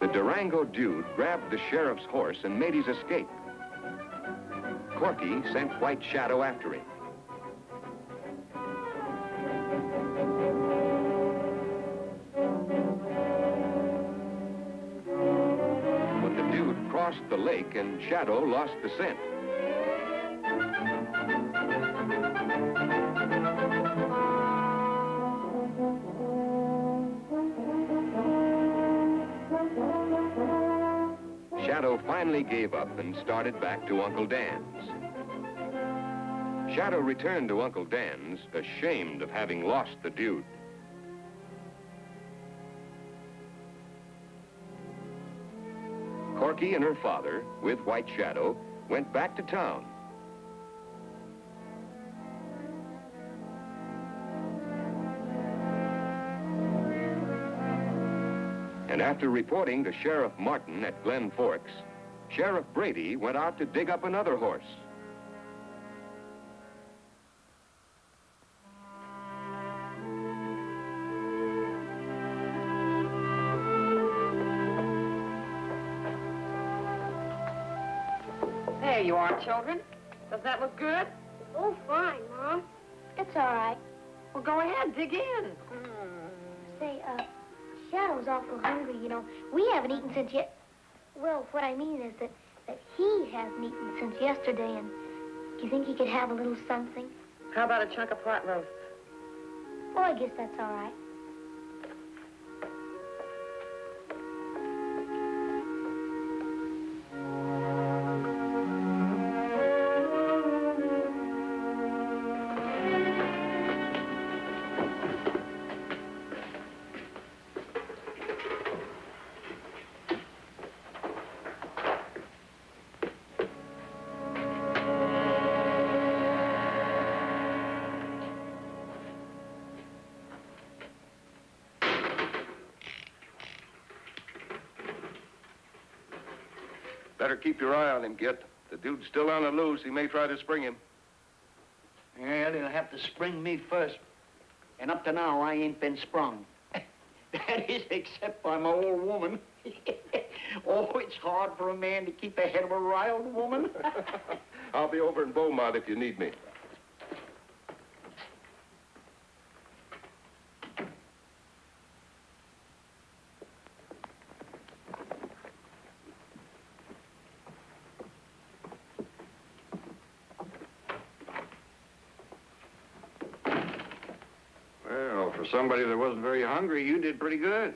The Durango dude grabbed the sheriff's horse and made his escape. Corky sent White Shadow after him. But the dude crossed the lake and Shadow lost the scent. Shadow finally gave up and started back to Uncle Dan's. Shadow returned to Uncle Dan's, ashamed of having lost the dude. Corky and her father, with White Shadow, went back to town. And after reporting to Sheriff Martin at Glen Forks, Sheriff Brady went out to dig up another horse. There you are, children. Does that look good? Oh, fine, Mom. It's all right. Well, go ahead, dig in. Say, Shadow's awful hungry, you know. We haven't eaten since Well, what I mean is that he hasn't eaten since yesterday, and do you think he could have a little something? How about a chunk of pot roast? Oh, I guess that's all right. Better keep your eye on him, Git. The dude's still on the loose. He may try to spring him. Yeah, they'll have to spring me first. And up to now, I ain't been sprung. That is, except by my old woman. Oh, it's hard for a man to keep ahead of a riled woman. I'll be over in Beaumont if you need me. Well, for somebody that wasn't very hungry, you did pretty good.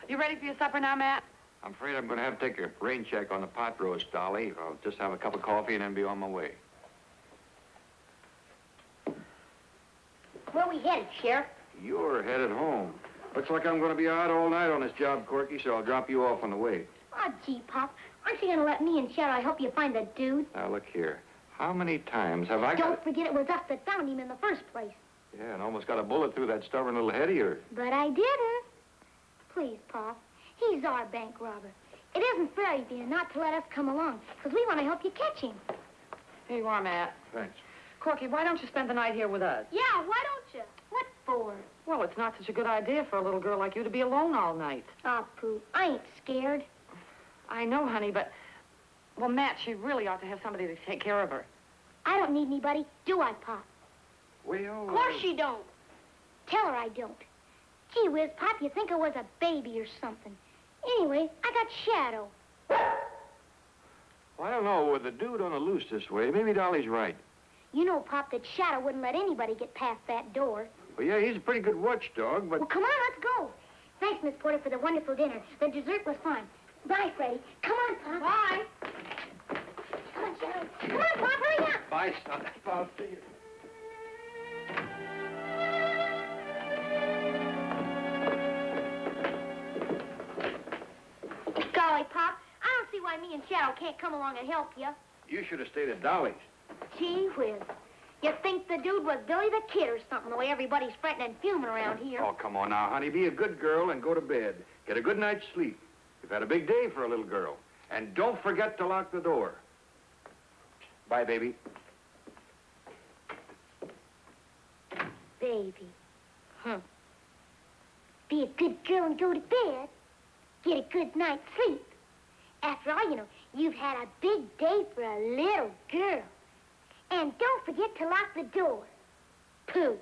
You ready for your supper now, Matt? I'm afraid I'm going to have to take a rain check on the pot roast, Dolly. I'll just have a cup of coffee and then be on my way. Where we headed, Sheriff? You're headed home. Looks like I'm going to be out all night on this job, Corky, so I'll drop you off on the way. Oh, gee, Pop. Aren't you going to let me and Shadow help you find the dude? Now, look here. How many times have I Don't forget it was us that found him in the first place. Yeah, and almost got a bullet through that stubborn little head of yours. But I didn't. Please, Pop. He's our bank robber. It isn't fair of you not to let us come along, because we want to help you catch him. Here you are, Matt. Thanks. Corky, why don't you spend the night here with us? Yeah, why don't you? What for? Well, it's not such a good idea for a little girl like you to be alone all night. Oh, Pooh, I ain't scared. I know, honey, but... Well, Matt, she really ought to have somebody to take care of her. I don't need anybody, do I, Pop? Well... Of course you don't. Tell her I don't. Gee whiz, Pop, you think I was a baby or something. Anyway, I got Shadow. Well, I don't know. With the dude on the loose this way, maybe Dolly's right. You know, Pop, that Shadow wouldn't let anybody get past that door. Well, yeah, he's a pretty good watchdog, but... Well, come on, let's go. Thanks, Miss Porter, for the wonderful dinner. The dessert was fine. Bye, Freddie. Come on, Pop. Bye. Come on, Shadow. Come on, Pop, hurry up. Bye, son. I'll see you. Golly, Pop, I don't see why me and Shadow can't come along and help you. You should have stayed at Dolly's. Gee whiz. You think the dude was Billy the Kid or something, the way everybody's fretting and fuming around here. Oh, come on now, honey. Be a good girl and go to bed. Get a good night's sleep. You've had a big day for a little girl. And don't forget to lock the door. Bye, baby. Baby. Huh. Be a good girl and go to bed. get a good night's sleep. After all, you know, you've had a big day for a little girl. And don't forget to lock the door. Pooh.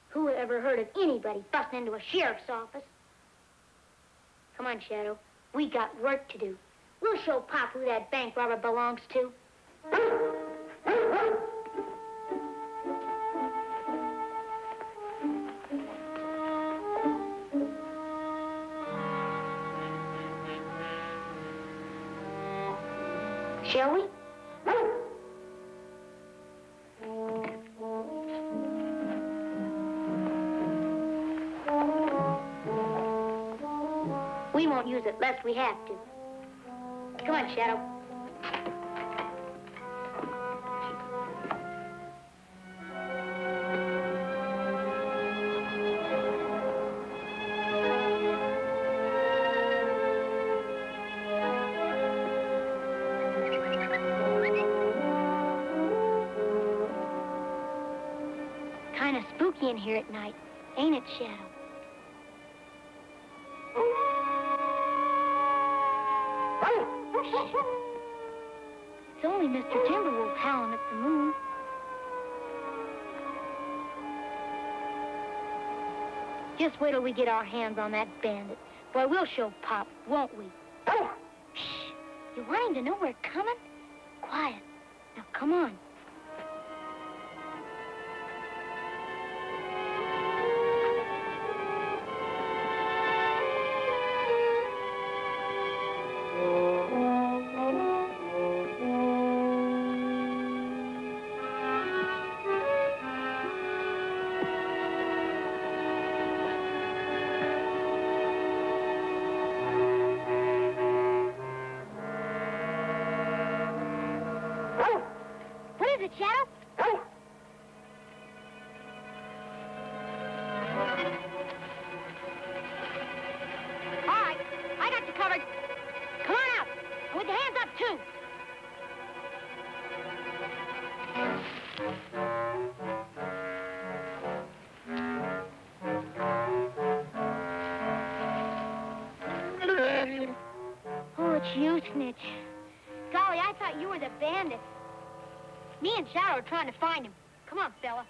Who ever heard of anybody busting into a sheriff's office? Come on, Shadow. We got work to do. We'll show Pop who that bank robber belongs to. Shall we? We won't use it lest we have to. Come on, Shadow. Kind of spooky in here at night, ain't it, Shadow? It's only Mr. Timberwolf howling at the moon. Just wait till we get our hands on that bandit. Boy, we'll show Pop, won't we? Shh! You want him to know we're coming? Quiet. Now, come on. What is it, Shadow? All right, I got you covered. Come on out, with your hands up, too. Oh, it's you, Snitch. Golly, I thought you were the bandit. Me and Shadow are trying to find him. Come on, fella.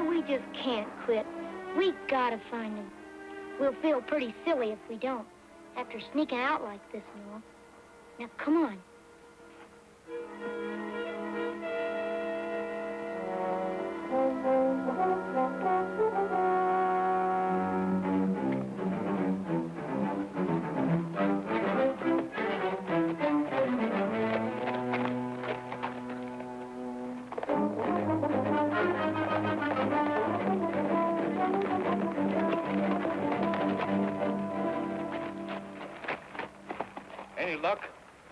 We just can't quit. We gotta find him. We'll feel pretty silly if we don't, after sneaking out like this, Noah. Now, come on.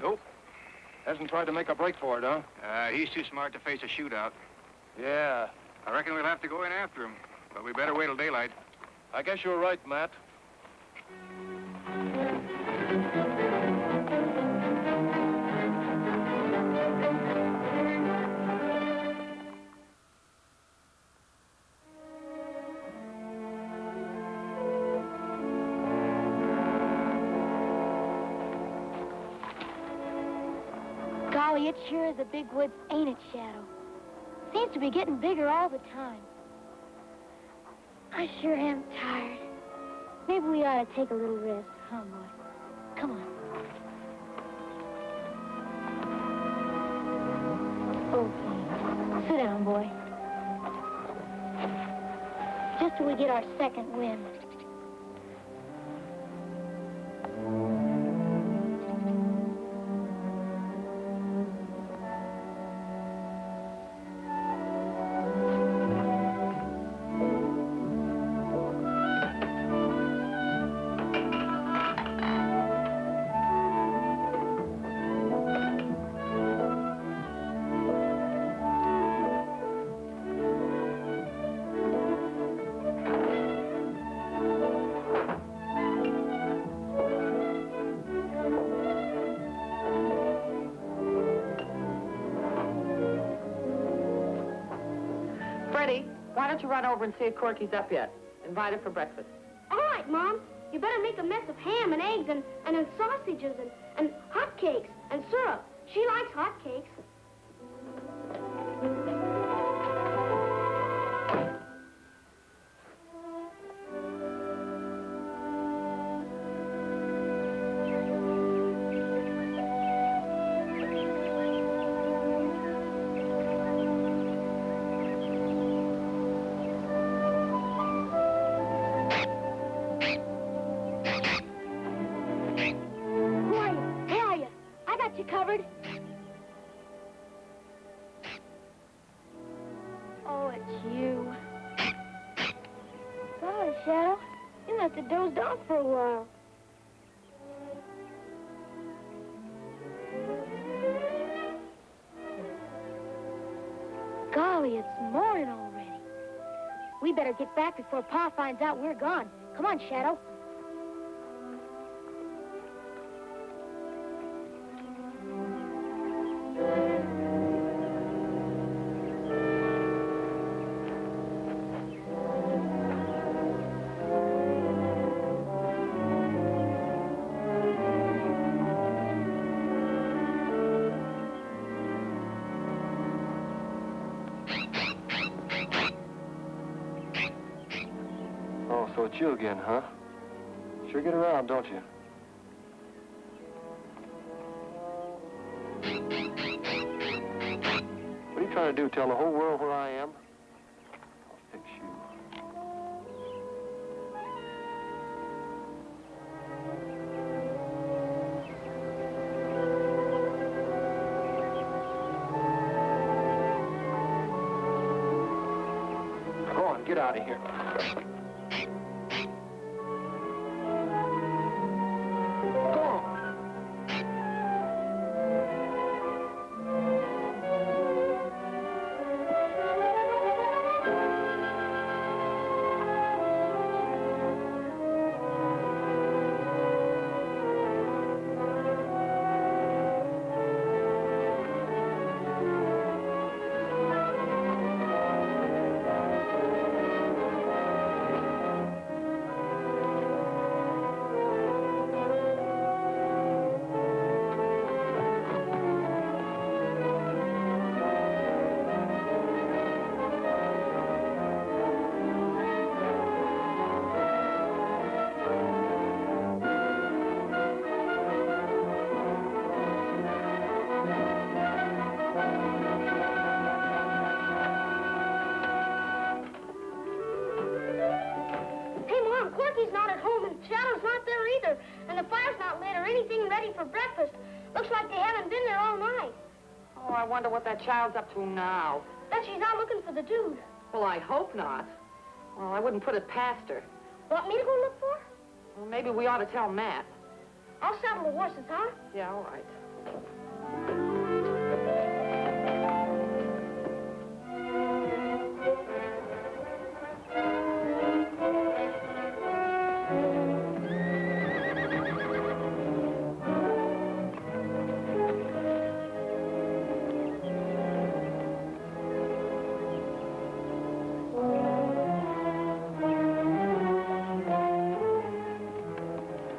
Nope. Hasn't tried to make a break for it, huh? He's too smart to face a shootout. Yeah. I reckon we'll have to go in after him, but we better wait till daylight. I guess you're right, Matt. Golly, it sure is a big woods, ain't it, Shadow? Seems to be getting bigger all the time. I sure am tired. Maybe we ought to take a little rest, huh, boy? Come on. Okay. Sit down, boy. Just till we get our second wind. Freddie, why don't you run over and see if Corky's up yet? Invite her for breakfast. All right, Mom. You better make a mess of ham and eggs and sausages and hot cakes and syrup. She likes hot cakes. You covered? Oh, it's you. Golly, Shadow, you must have dozed off for a while. Golly, it's morning already. We better get back before Pa finds out we're gone. Come on, Shadow. Oh, so it's you again, huh? Sure get around, don't you? What are you trying to do, tell the whole world where I am? I'll fix you. Go on, get out of here. Corky's not at home, and Shadow's not there either. And the fire's not lit or anything ready for breakfast. Looks like they haven't been there all night. Oh, I wonder what that child's up to now. Bet she's out looking for the dude. Well, I hope not. Well, I wouldn't put it past her. Want me to go look for her? Well, maybe we ought to tell Matt. I'll saddle the horses, huh? Yeah, all right.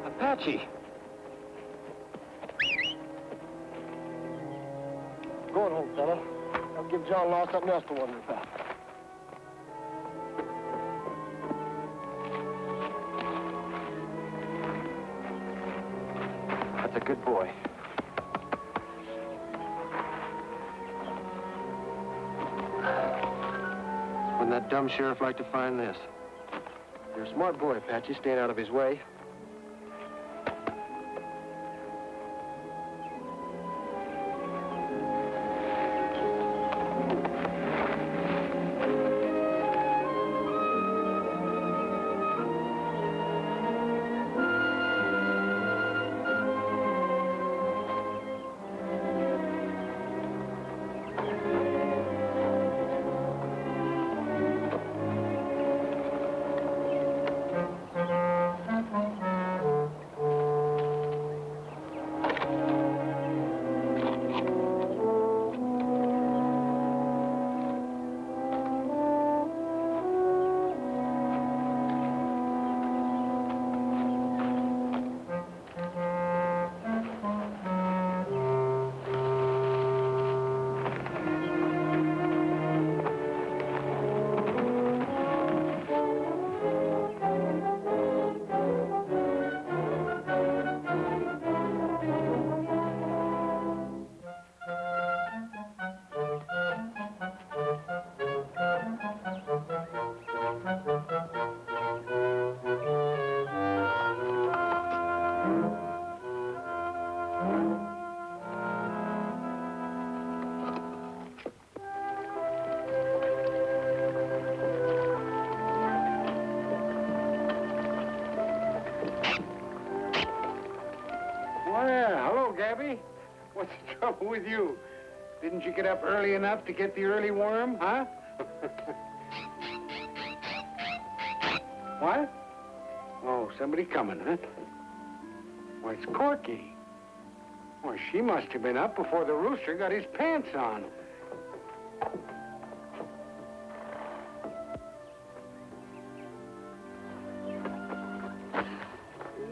Apache. Going home, fella. I'll give John Law something else to wonder about. That's a good boy. Wouldn't that dumb sheriff like to find this? You're a smart boy, Apache, staying out of his way. Gabby? What's the trouble with you? Didn't you get up early enough to get the early worm, huh? What? Oh, somebody coming, huh? Why, it's Corky. Why, she must have been up before the rooster got his pants on.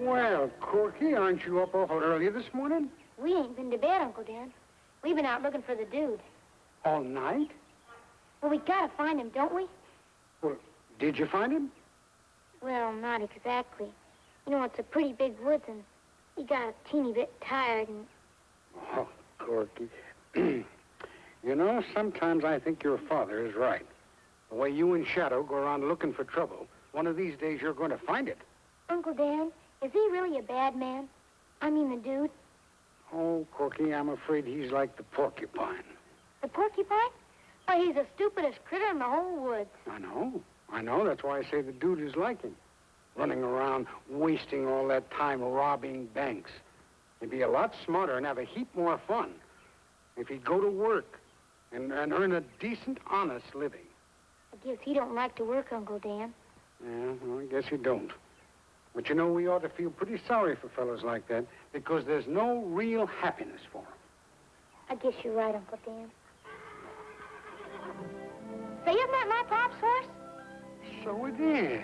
Well, Corky, aren't you up awful early this morning? We ain't been to bed, Uncle Dan. We've been out looking for the dude. All night? Well, we gotta find him, don't we? Well, did you find him? Well, not exactly. You know, it's a pretty big woods, and he got a teeny bit tired, and... Oh, Corky. You know, sometimes I think your father is right. The way you and Shadow go around looking for trouble, one of these days you're going to find it. Uncle Dan, is he really a bad man? I mean the dude. Oh, Corky, I'm afraid he's like the porcupine. The porcupine? Why, he's the stupidest critter in the whole woods. I know. That's why I say the dude is like him. Running around, wasting all that time robbing banks. He'd be a lot smarter and have a heap more fun if he'd go to work and earn a decent, honest living. I guess he don't like to work, Uncle Dan. Yeah, well, I guess he don't. But you know, we ought to feel pretty sorry for fellows like that because there's no real happiness for them. I guess you're right, Uncle Dan. Say, isn't that my pop's horse? So it is.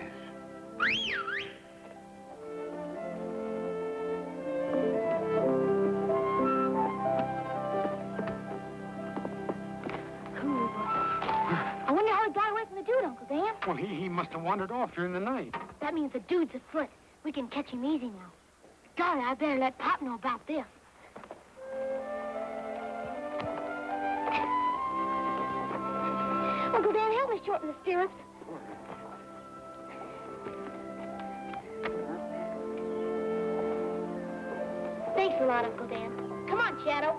I wonder how he got away from the dude, Uncle Dan. Well, he must have wandered off during the night. That means the dude's afoot. We can catch him easy now. Golly, I better let Pop know about this. Uncle Dan, help me shorten the stirrups. Thanks a lot, Uncle Dan. Come on, Shadow.